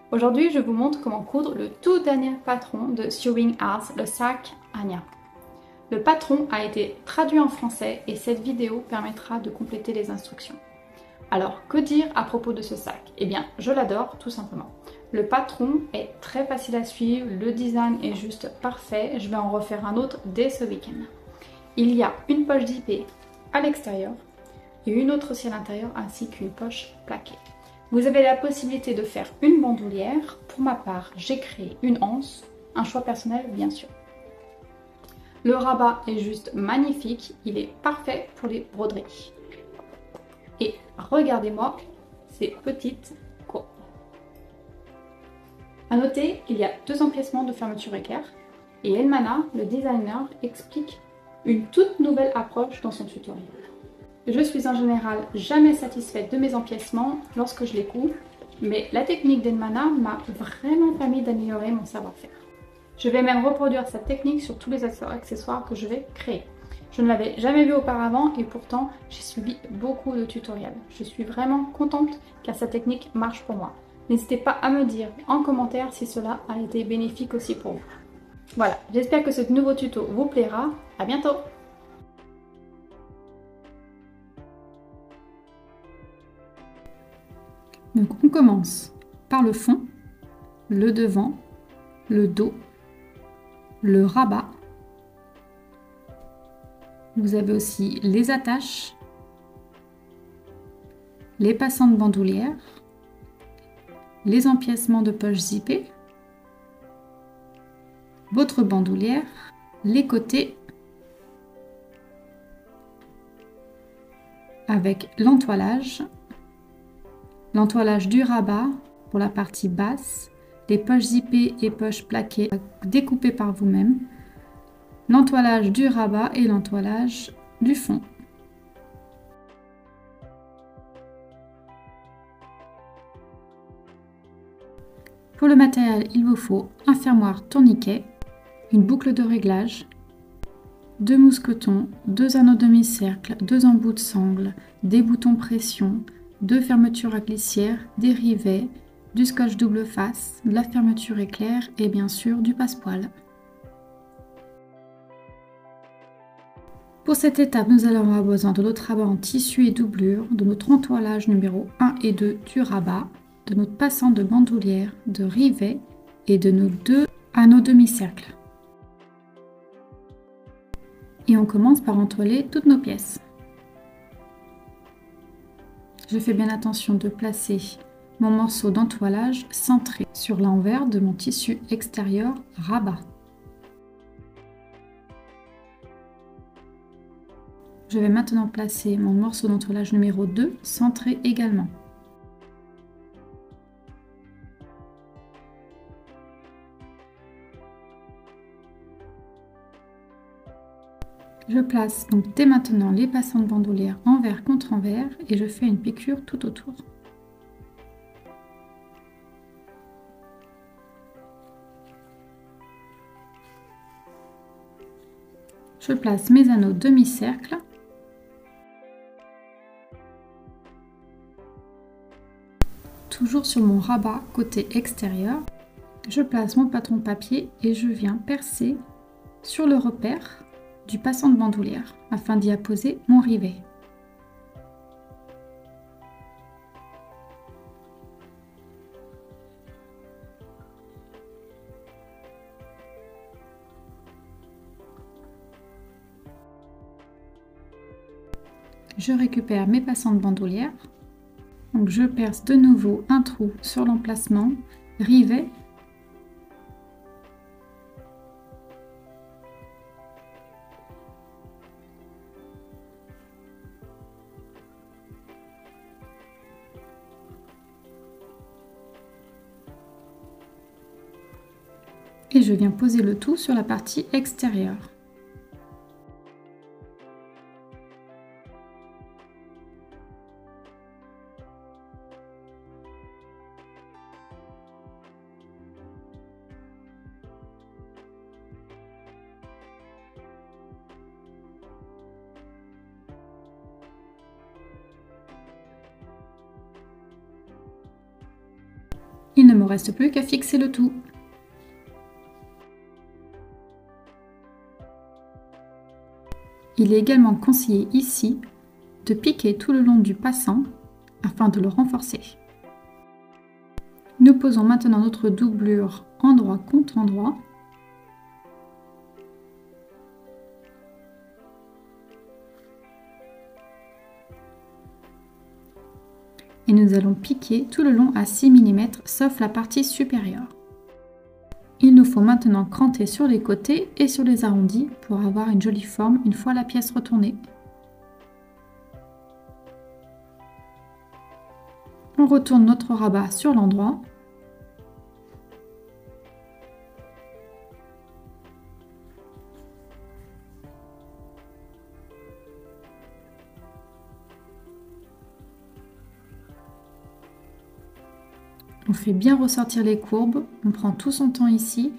Aujourd'hui, je vous montre comment coudre le tout dernier patron de Sewing Arts, le sac Anya. Le patron a été traduit en français et cette vidéo permettra de compléter les instructions. Alors, que dire à propos de ce sac? Eh bien, je l'adore tout simplement. Le patron est très facile à suivre, le design est juste parfait, je vais en refaire un autre dès ce week-end. Il y a une poche zippée à l'extérieur et une autre aussi à l'intérieur ainsi qu'une poche plaquée. Vous avez la possibilité de faire une bandoulière. Pour ma part, j'ai créé une anse, un choix personnel bien sûr. Le rabat est juste magnifique, il est parfait pour les broderies. Et regardez-moi ces petites courbes. A noter qu'il y a deux emplacements de fermeture éclair et Elmana, le designer, explique une toute nouvelle approche dans son tutoriel. Je suis en général jamais satisfaite de mes empiècements lorsque je les couds, mais la technique d'Elmana m'a vraiment permis d'améliorer mon savoir-faire. Je vais même reproduire cette technique sur tous les accessoires que je vais créer. Je ne l'avais jamais vu auparavant et pourtant j'ai suivi beaucoup de tutoriels. Je suis vraiment contente car cette technique marche pour moi. N'hésitez pas à me dire en commentaire si cela a été bénéfique aussi pour vous. Voilà, j'espère que ce nouveau tuto vous plaira. À bientôt! Donc on commence par le fond, le devant, le dos, le rabat. Vous avez aussi les attaches, les passants de bandoulière, les empiècements de poches zippées, votre bandoulière, les côtés avec l'entoilage du rabat pour la partie basse, les poches zippées et poches plaquées découpées par vous-même, l'entoilage du rabat et l'entoilage du fond. Pour le matériel, il vous faut un fermoir tourniquet, une boucle de réglage, deux mousquetons, deux anneaux demi-cercle, deux embouts de sangle, des boutons pression, deux fermetures à glissière, des rivets, du scotch double face, de la fermeture éclair et bien sûr du passepoil. Pour cette étape, nous allons avoir besoin de notre rabat en tissu et doublure, de notre entoilage numéro 1 et 2 du rabat, de notre passant de bandoulière, de rivets et de nos deux anneaux demi-cercle. Et on commence par entoiler toutes nos pièces. Je fais bien attention de placer mon morceau d'entoilage centré sur l'envers de mon tissu extérieur rabat. Je vais maintenant placer mon morceau d'entoilage numéro 2 centré également. Je place donc dès maintenant les passants de bandoulière envers contre envers et je fais une piqûre tout autour. Je place mes anneaux demi-cercle. Toujours sur mon rabat côté extérieur, je place mon patron papier et je viens percer sur le repère du passant de bandoulière afin d'y apposer mon rivet. Je récupère mes passants de bandoulière. Donc je perce de nouveau un trou sur l'emplacement, rivet. Et je viens poser le tout sur la partie extérieure. Il ne me reste plus qu'à fixer le tout. Il est également conseillé ici de piquer tout le long du passant afin de le renforcer. Nous posons maintenant notre doublure endroit contre endroit. Et nous allons piquer tout le long à 6 mm sauf la partie supérieure. Il nous faut maintenant cranter sur les côtés et sur les arrondis pour avoir une jolie forme une fois la pièce retournée. On retourne notre rabat sur l'endroit. On fait bien ressortir les courbes, on prend tout son temps ici.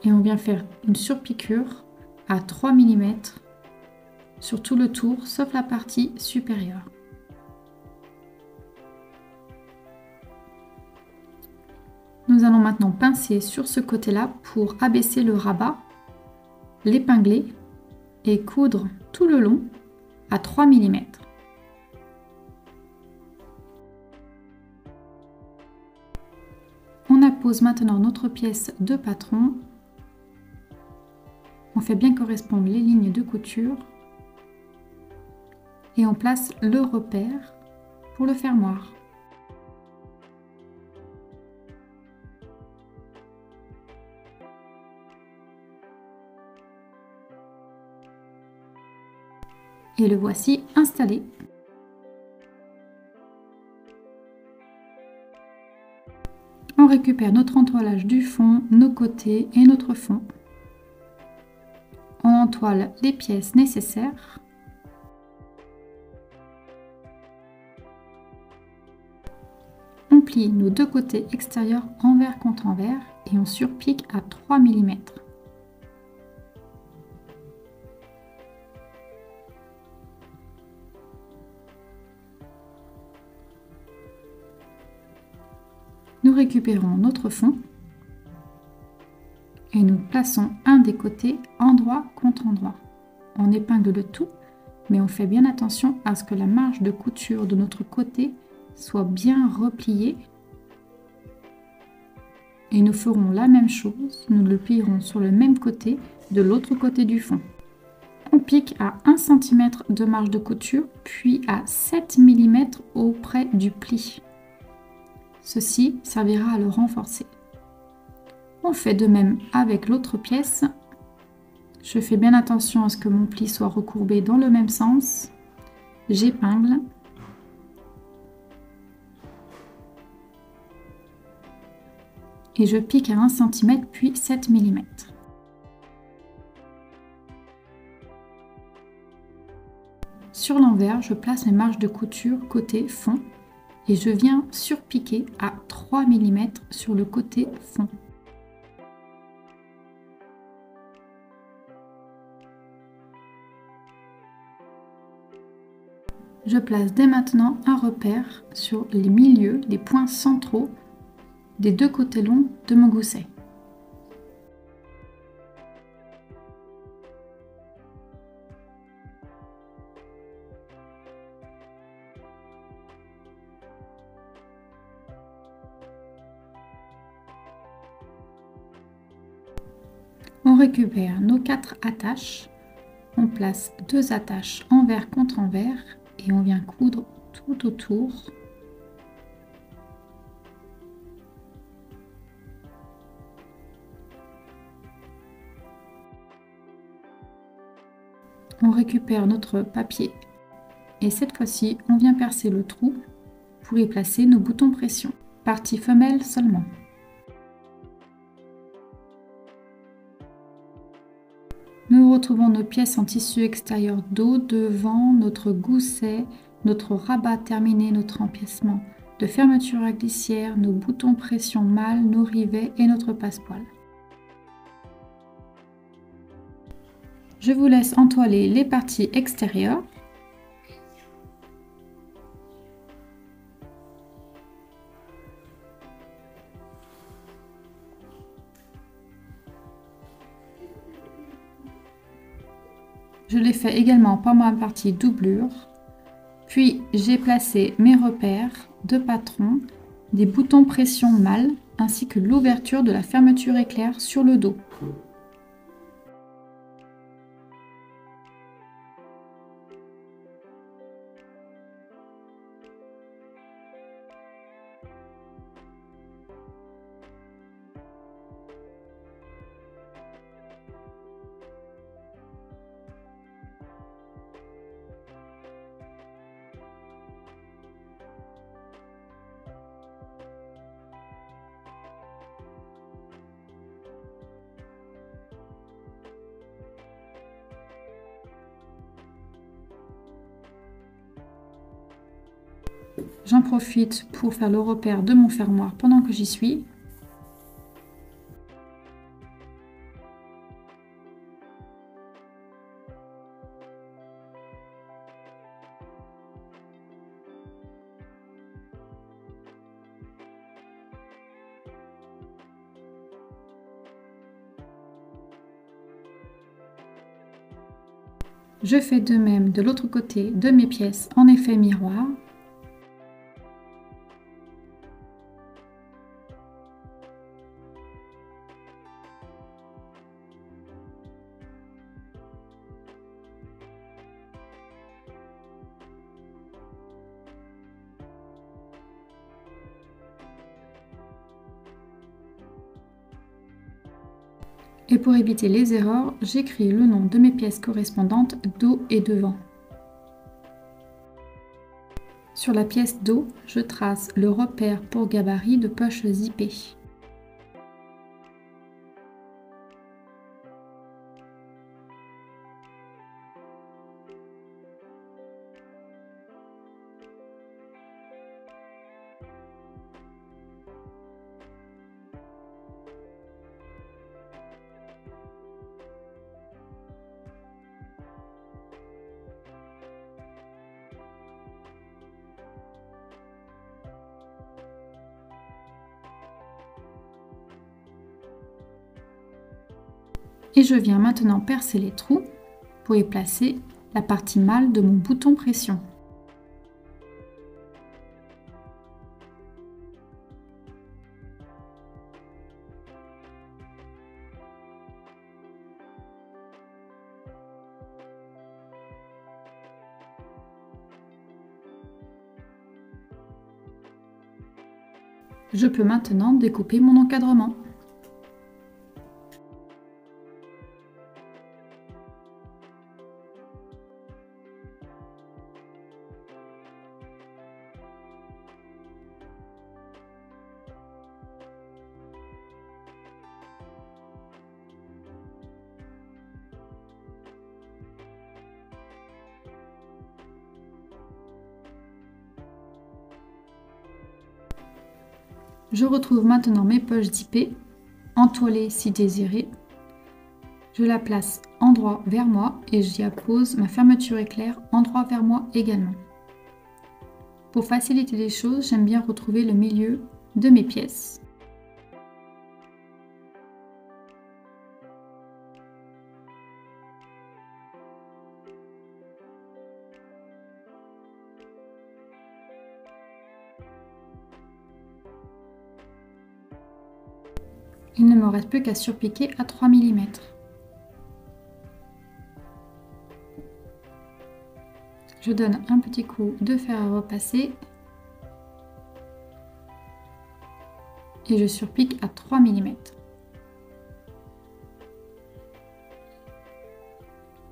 Et on vient faire une surpiqûre à 3 mm sur tout le tour, sauf la partie supérieure. Nous allons maintenant pincer sur ce côté-là pour abaisser le rabat, l'épingler et coudre tout le long à 3 mm. On appose maintenant notre pièce de patron. On fait bien correspondre les lignes de couture et on place le repère pour le fermoir. Et le voici installé. On récupère notre entoilage du fond, nos côtés et notre fond. On entoile les pièces nécessaires. On plie nos deux côtés extérieurs envers contre envers et on surpique à 3 mm. Nous récupérons notre fond et nous plaçons un des côtés endroit contre endroit. On épingle le tout, mais on fait bien attention à ce que la marge de couture de notre côté soit bien repliée. Et nous ferons la même chose, nous le plierons sur le même côté de l'autre côté du fond. On pique à 1 cm de marge de couture, puis à 7 mm auprès du pli. Ceci servira à le renforcer. On fait de même avec l'autre pièce. Je fais bien attention à ce que mon pli soit recourbé dans le même sens. J'épingle. Et je pique à 1 cm puis 7 mm. Sur l'envers, je place mes marges de couture côté fond et je viens surpiquer à 3 mm sur le côté fond. Je place dès maintenant un repère sur les milieux, les points centraux des deux côtés longs de mon gousset. On récupère nos 4 attaches, on place 2 attaches envers contre envers et on vient coudre tout autour. On récupère notre papier et cette fois-ci on vient percer le trou pour y placer nos boutons pression. Partie femelle seulement. Nous retrouvons nos pièces en tissu extérieur dos, devant, notre gousset, notre rabat terminé, notre empiècement de fermeture à glissière, nos boutons pression mâle, nos rivets et notre passepoil. Je vous laisse entoiler les parties extérieures. Je l'ai fait également pour ma partie doublure. Puis j'ai placé mes repères de patron, des boutons pression mâle ainsi que l'ouverture de la fermeture éclair sur le dos. J'en profite pour faire le repère de mon fermoir pendant que j'y suis. Je fais de même de l'autre côté de mes pièces en effet miroir. Et pour éviter les erreurs, j'écris le nom de mes pièces correspondantes dos et devant. Sur la pièce dos, je trace le repère pour gabarit de poche zippée. Et je viens maintenant percer les trous pour y placer la partie mâle de mon bouton pression. Je peux maintenant découper mon encadrement. Je retrouve maintenant mes poches zippées, entoilées si désiré. Je la place endroit vers moi et j'y appose ma fermeture éclair endroit vers moi également. Pour faciliter les choses, j'aime bien retrouver le milieu de mes pièces. Il ne me reste plus qu'à surpiquer à 3 mm. Je donne un petit coup de fer à repasser et je surpique à 3 mm.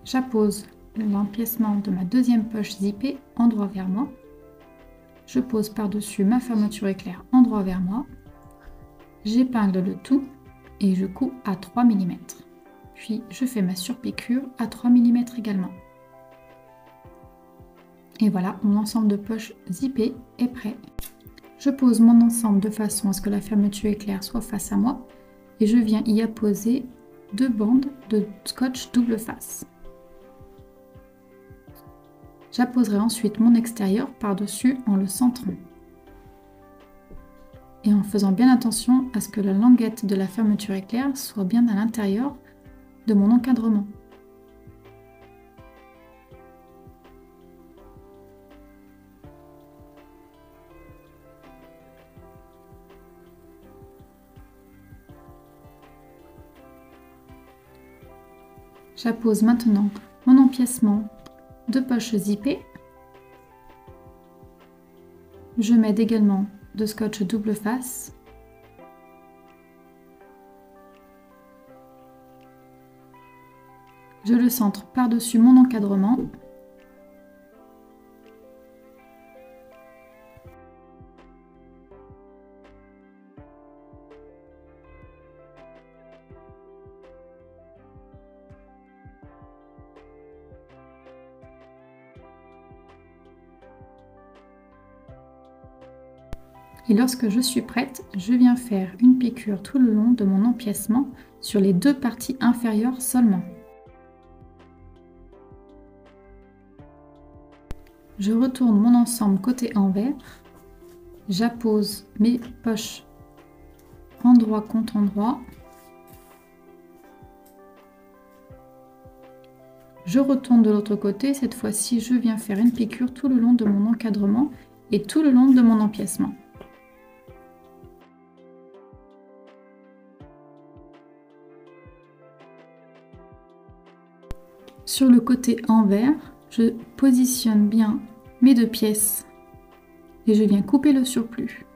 J'appose l'empiècement de ma deuxième poche zippée endroit vers moi. Je pose par-dessus ma fermeture éclair endroit vers moi. J'épingle le tout et je couds à 3 mm. Puis je fais ma surpiqûre à 3 mm également. Et voilà, mon ensemble de poches zippées est prêt. Je pose mon ensemble de façon à ce que la fermeture éclair soit face à moi et je viens y apposer 2 bandes de scotch double face. J'apposerai ensuite mon extérieur par-dessus en le centrant. Et en faisant bien attention à ce que la languette de la fermeture éclair soit bien à l'intérieur de mon encadrement. J'appose maintenant mon empiècement de poche zippée. Je mets également de scotch double face. Je le centre par-dessus mon encadrement. Et lorsque je suis prête, je viens faire une piqûre tout le long de mon empiècement sur les deux parties inférieures seulement. Je retourne mon ensemble côté envers. J'appose mes poches endroit contre endroit. Je retourne de l'autre côté. Cette fois-ci, je viens faire une piqûre tout le long de mon encadrement et tout le long de mon empiècement. Sur le côté envers, je positionne bien mes deux pièces et je viens couper le surplus.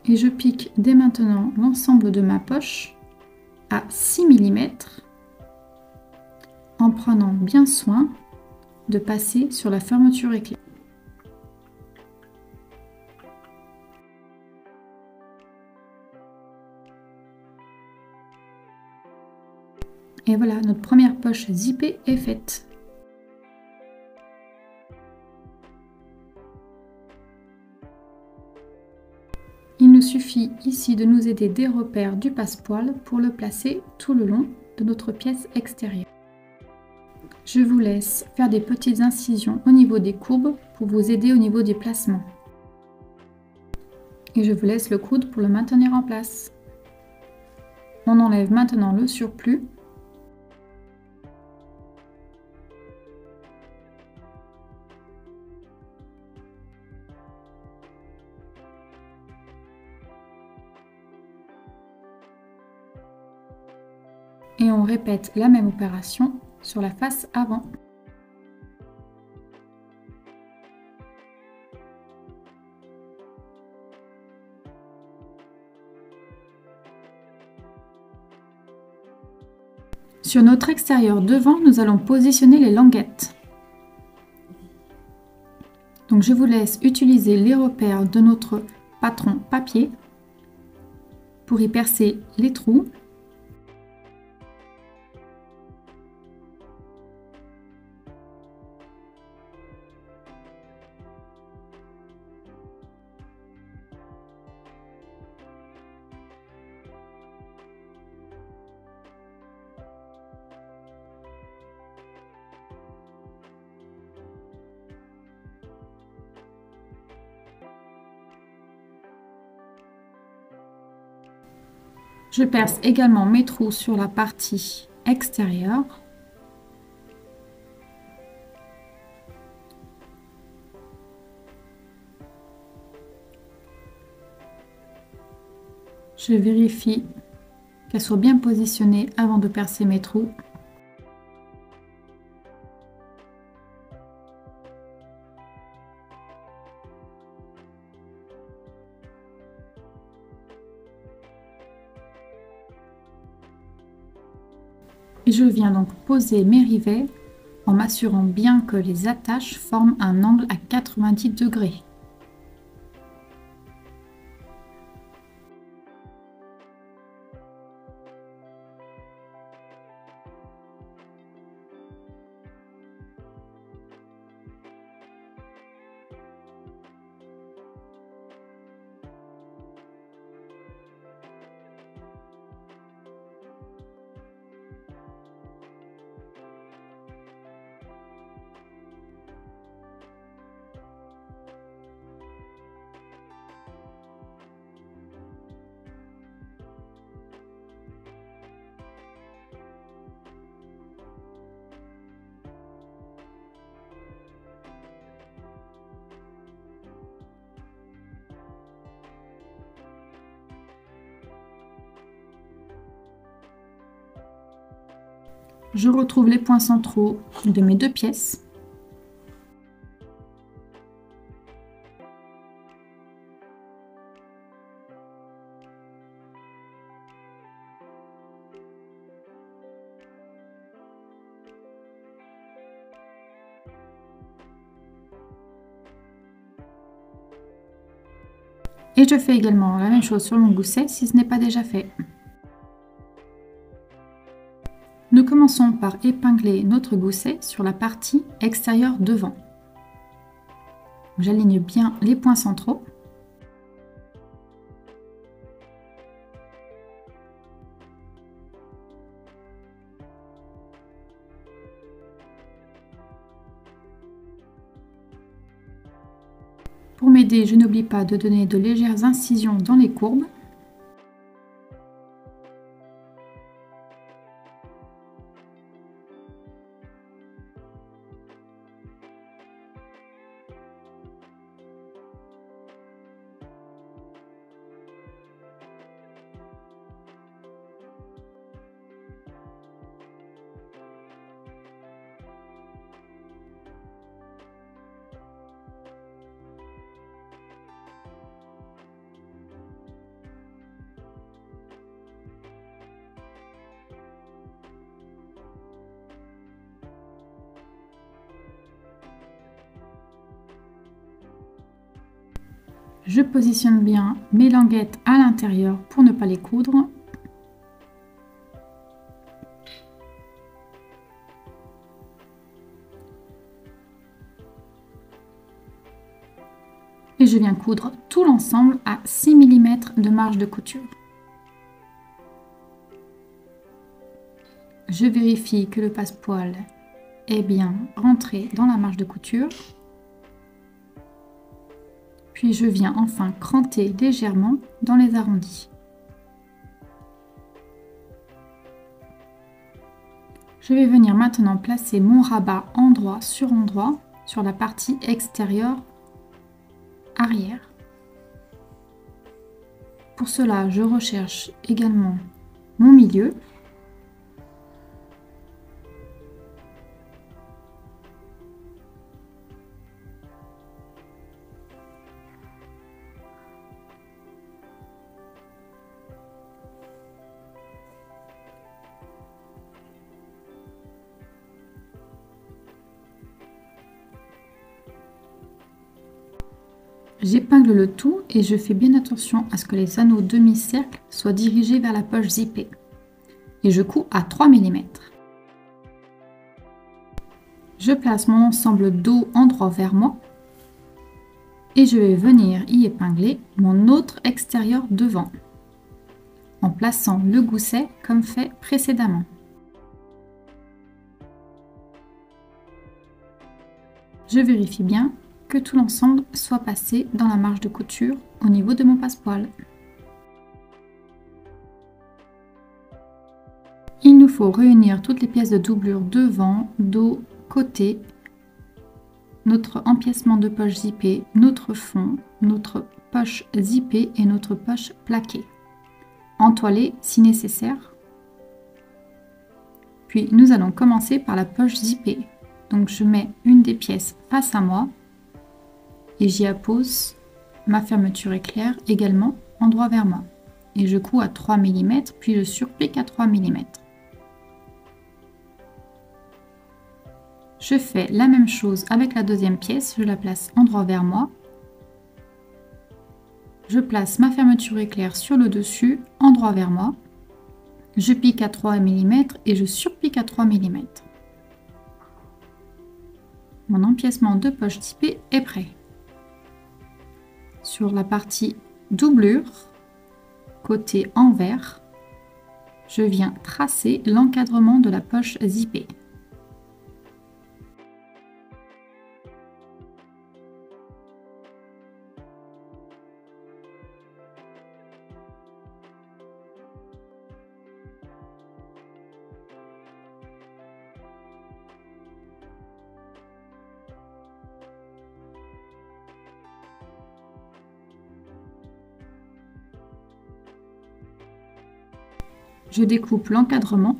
Et je pique dès maintenant l'ensemble de ma poche à 6 mm en prenant bien soin de passer sur la fermeture éclair. Et voilà, notre première poche zippée est faite. Il nous suffit ici de nous aider des repères du passepoil pour le placer tout le long de notre pièce extérieure. Je vous laisse faire des petites incisions au niveau des courbes pour vous aider au niveau des placements. Et je vous laisse le coude pour le maintenir en place. On enlève maintenant le surplus. Et on répète la même opération sur la face avant. Sur notre extérieur devant, nous allons positionner les languettes. Donc je vous laisse utiliser les repères de notre patron papier pour y percer les trous. Je perce également mes trous sur la partie extérieure. Je vérifie qu'elles soient bien positionnées avant de percer mes trous. Et je viens donc poser mes rivets en m'assurant bien que les attaches forment un angle à 90 degrés. Je retrouve les points centraux de mes 2 pièces. Et je fais également la même chose sur mon gousset si ce n'est pas déjà fait. Nous commençons par épingler notre gousset sur la partie extérieure devant. J'aligne bien les points centraux. Pour m'aider, je n'oublie pas de donner de légères incisions dans les courbes. Je positionne bien mes languettes à l'intérieur pour ne pas les coudre. Et je viens coudre tout l'ensemble à 6 mm de marge de couture. Je vérifie que le passepoil est bien rentré dans la marge de couture. Puis je viens enfin cranter légèrement dans les arrondis. Je vais venir maintenant placer mon rabat endroit sur la partie extérieure arrière. Pour cela, je recherche également mon milieu. J'épingle le tout et je fais bien attention à ce que les anneaux demi-cercle soient dirigés vers la poche zippée. Et je couds à 3 mm. Je place mon ensemble dos endroit vers moi et je vais venir y épingler mon autre extérieur devant en plaçant le gousset comme fait précédemment. Je vérifie bien que tout l'ensemble soit passé dans la marge de couture au niveau de mon passepoil. Il nous faut réunir toutes les pièces de doublure devant, dos, côté, notre empiècement de poche zippée, notre fond, notre poche zippée et notre poche plaquée. Entoiler si nécessaire. Puis nous allons commencer par la poche zippée. Donc je mets une des pièces face à moi et j'y appose ma fermeture éclair également endroit vers moi. Et je couds à 3 mm puis je surpique à 3 mm. Je fais la même chose avec la deuxième pièce, je la place endroit vers moi. Je place ma fermeture éclair sur le dessus, endroit vers moi. Je pique à 3 mm et je surpique à 3 mm. Mon empiècement de poche zippée est prêt. Sur la partie doublure, côté envers, je viens tracer l'encadrement de la poche zippée. Je découpe l'encadrement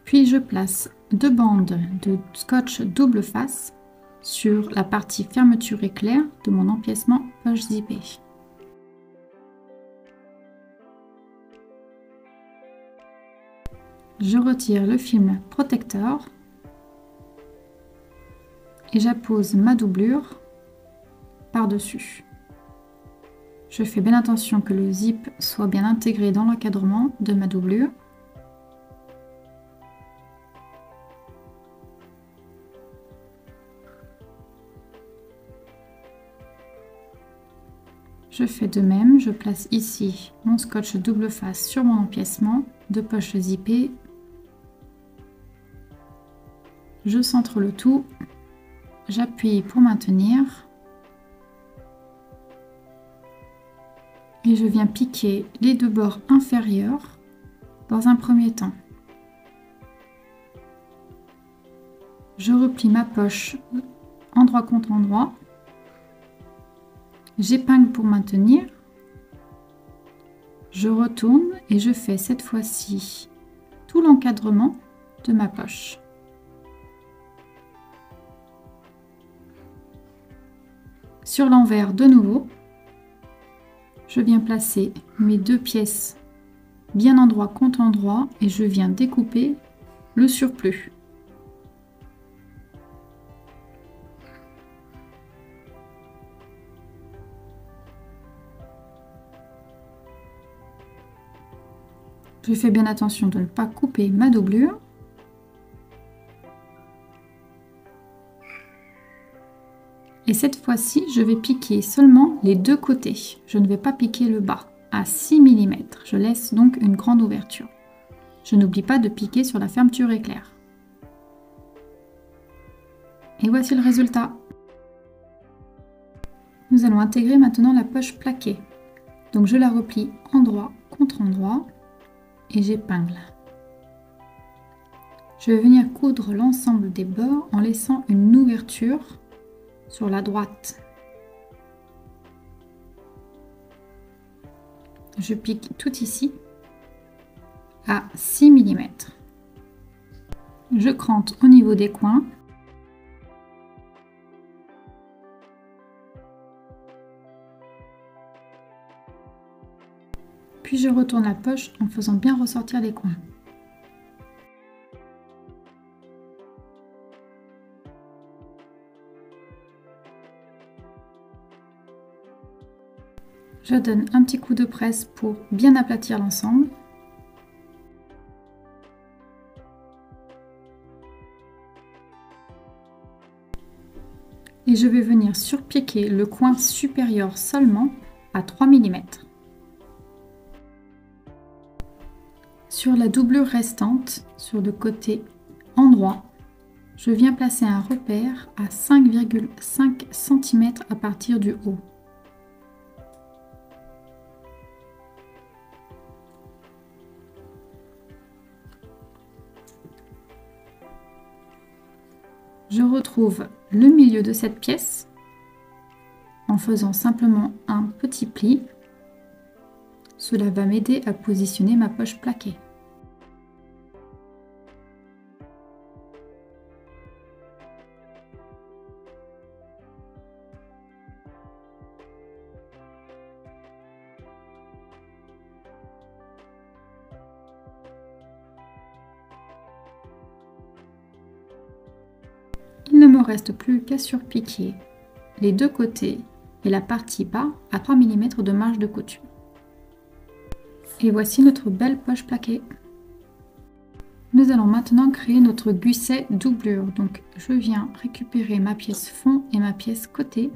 Puis je place 2 bandes de scotch double face sur la partie fermeture éclair de mon empiècement poche zippée. Je retire le film protecteur et j'appose ma doublure par-dessus. Je fais bien attention que le zip soit bien intégré dans l'encadrement de ma doublure. Je fais de même, je place ici mon scotch double face sur mon empiècement de poche zippée. Je centre le tout, j'appuie pour maintenir et je viens piquer les 2 bords inférieurs dans un premier temps. Je replie ma poche endroit contre endroit. J'épingle pour maintenir, je retourne et je fais cette fois-ci tout l'encadrement de ma poche. Sur l'envers de nouveau, je viens placer mes 2 pièces bien endroit contre endroit et je viens découper le surplus. Je fais bien attention de ne pas couper ma doublure. Et cette fois-ci, je vais piquer seulement les 2 côtés. Je ne vais pas piquer le bas à 6 mm. Je laisse donc une grande ouverture. Je n'oublie pas de piquer sur la fermeture éclair. Et voici le résultat. Nous allons intégrer maintenant la poche plaquée. Donc je la replie endroit contre endroit. Et j'épingle. Je vais venir coudre l'ensemble des bords en laissant une ouverture sur la droite. Je pique tout ici à 6 mm. Je crante au niveau des coins. Puis je retourne la poche en faisant bien ressortir les coins. Je donne un petit coup de presse pour bien aplatir l'ensemble. Et je vais venir surpiquer le coin supérieur seulement à 3 mm. Sur la doublure restante, sur le côté endroit, je viens placer un repère à 5,5 cm à partir du haut. Je retrouve le milieu de cette pièce en faisant simplement un petit pli. Cela va m'aider à positionner ma poche plaquée. Il ne me reste plus qu'à surpiquer les 2 côtés et la partie bas à 3 mm de marge de couture. Et voici notre belle poche plaquée. Nous allons maintenant créer notre gousset doublure. Donc je viens récupérer ma pièce fond et ma pièce côté.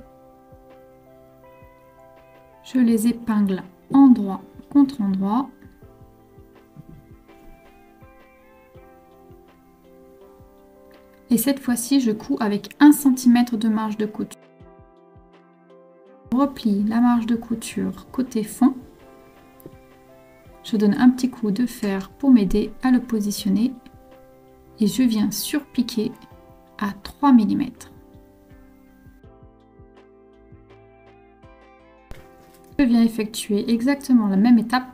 Je les épingle endroit contre endroit. Et cette fois-ci, je couds avec 1 cm de marge de couture. Je replie la marge de couture côté fond. Je donne un petit coup de fer pour m'aider à le positionner. Et je viens surpiquer à 3 mm. Je viens effectuer exactement la même étape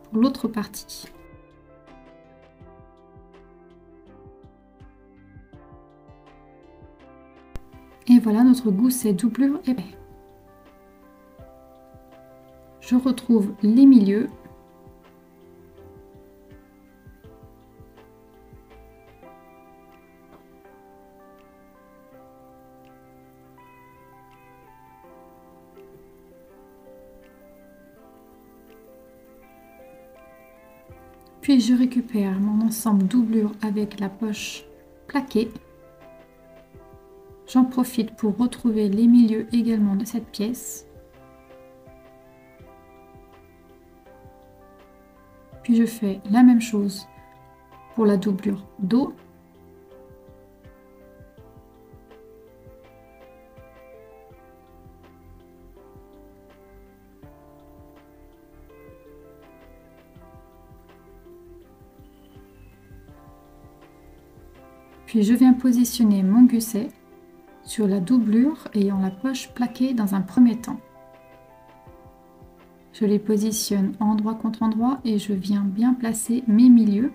pour l'autre partie. voilà, notre gousset doublure est prêt. Je retrouve les milieux. Puis je récupère mon ensemble doublure avec la poche plaquée. J'en profite pour retrouver les milieux également de cette pièce. Puis je fais la même chose pour la doublure dos. Puis je viens positionner mon gousset sur la doublure ayant la poche plaquée dans un premier temps. Je les positionne endroit contre endroit et je viens bien placer mes milieux.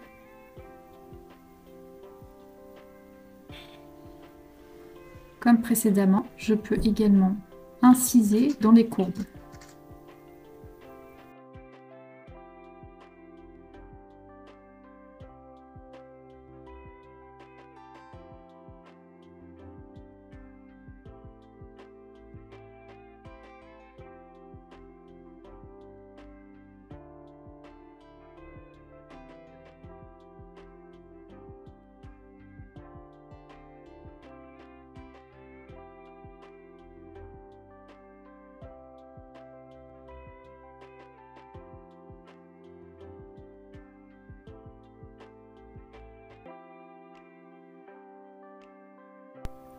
Comme précédemment, je peux également inciser dans les courbes.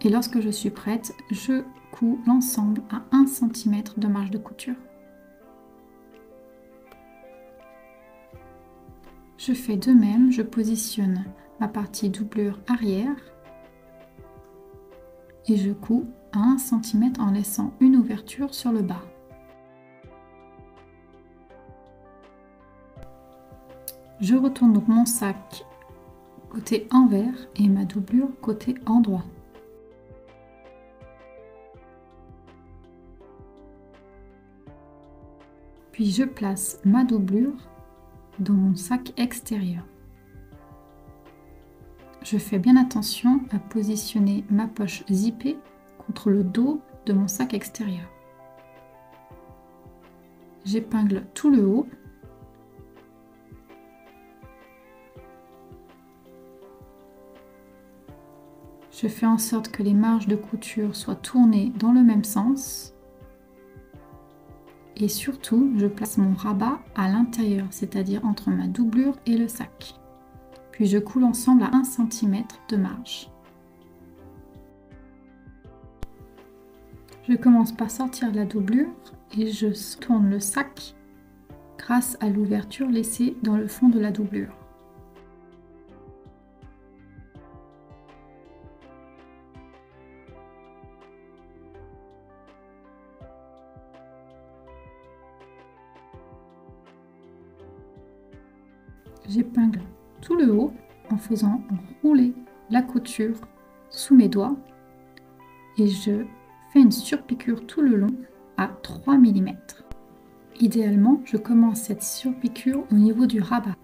Et lorsque je suis prête, je couds l'ensemble à 1 cm de marge de couture. Je fais de même, je positionne ma partie doublure arrière et je couds à 1 cm en laissant une ouverture sur le bas. Je retourne donc mon sac côté envers et ma doublure côté endroit. Puis je place ma doublure dans mon sac extérieur. Je fais bien attention à positionner ma poche zippée contre le dos de mon sac extérieur. J'épingle tout le haut. Je fais en sorte que les marges de couture soient tournées dans le même sens. Et surtout, je place mon rabat à l'intérieur, c'est-à-dire entre ma doublure et le sac. Puis je couds l'ensemble à 1 cm de marge. Je commence par sortir la doublure et je tourne le sac grâce à l'ouverture laissée dans le fond de la doublure. J'épingle tout le haut en faisant rouler la couture sous mes doigts et je fais une surpiqûre tout le long à 3 mm. Idéalement, je commence cette surpiqûre au niveau du rabat.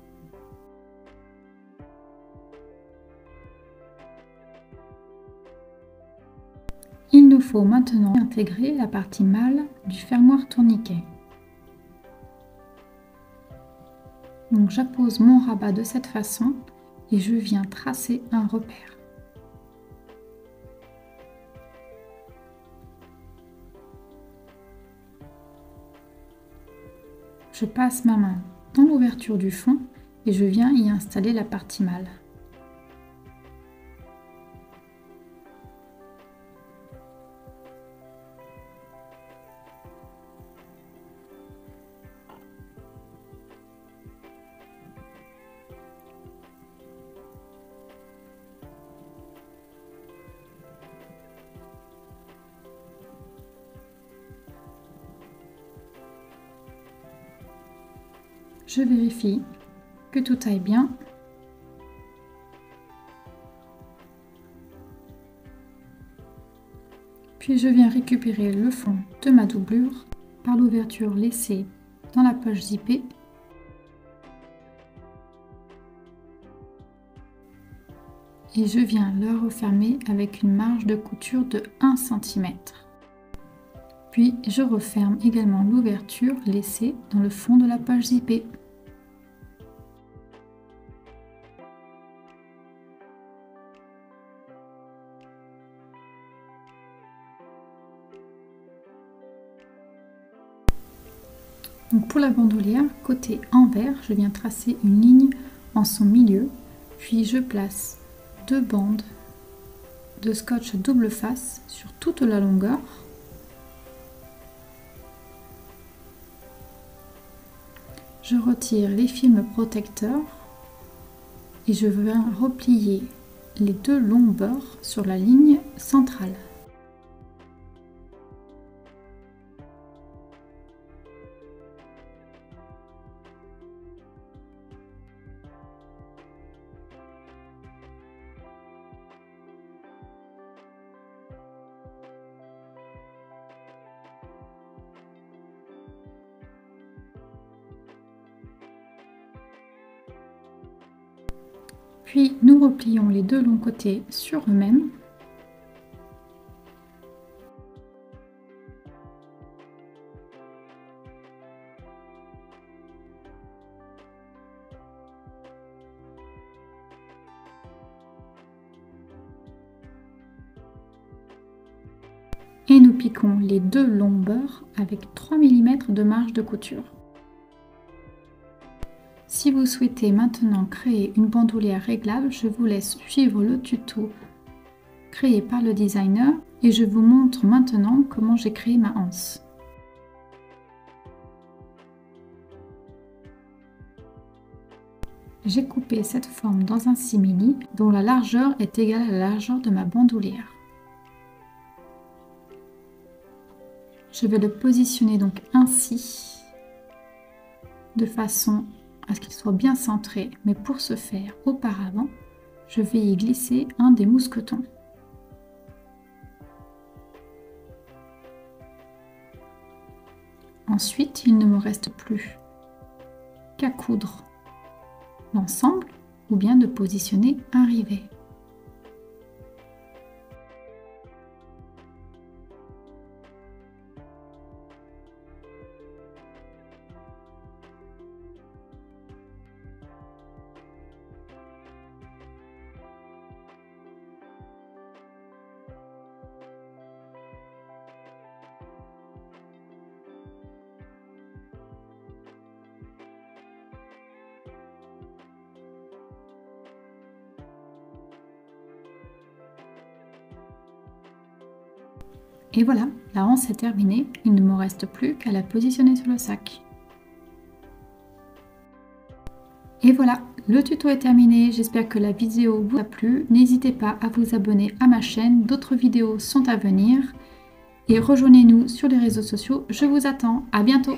Il nous faut maintenant intégrer la partie mâle du fermoir tourniquet. Donc j'appose mon rabat de cette façon et je viens tracer un repère. Je passe ma main dans l'ouverture du fond et je viens y installer la partie mâle. Je vérifie que tout aille bien. Puis je viens récupérer le fond de ma doublure par l'ouverture laissée dans la poche zippée. Et je viens le refermer avec une marge de couture de 1 cm. Puis je referme également l'ouverture laissée dans le fond de la poche zippée. Donc pour la bandoulière, côté envers, je viens tracer une ligne en son milieu, puis je place 2 bandes de scotch double face sur toute la longueur. Je retire les films protecteurs et je viens replier les 2 longs bords sur la ligne centrale. Puis nous replions les 2 longs côtés sur eux-mêmes. Et nous piquons les 2 longs bords avec 3 mm de marge de couture. Si vous souhaitez maintenant créer une bandoulière réglable, je vous laisse suivre le tuto créé par le designer et je vous montre maintenant comment j'ai créé ma anse. J'ai coupé cette forme dans un simili dont la largeur est égale à la largeur de ma bandoulière. Je vais le positionner donc ainsi, de façon à ce qu'il soit bien centré, mais pour ce faire, auparavant, je vais y glisser un des mousquetons. Ensuite, il ne me reste plus qu'à coudre l'ensemble ou bien de positionner un rivet. Et voilà, la anse est terminée, il ne me reste plus qu'à la positionner sur le sac. Et voilà, le tuto est terminé, j'espère que la vidéo vous a plu. N'hésitez pas à vous abonner à ma chaîne, d'autres vidéos sont à venir. Et rejoignez-nous sur les réseaux sociaux, je vous attends, à bientôt!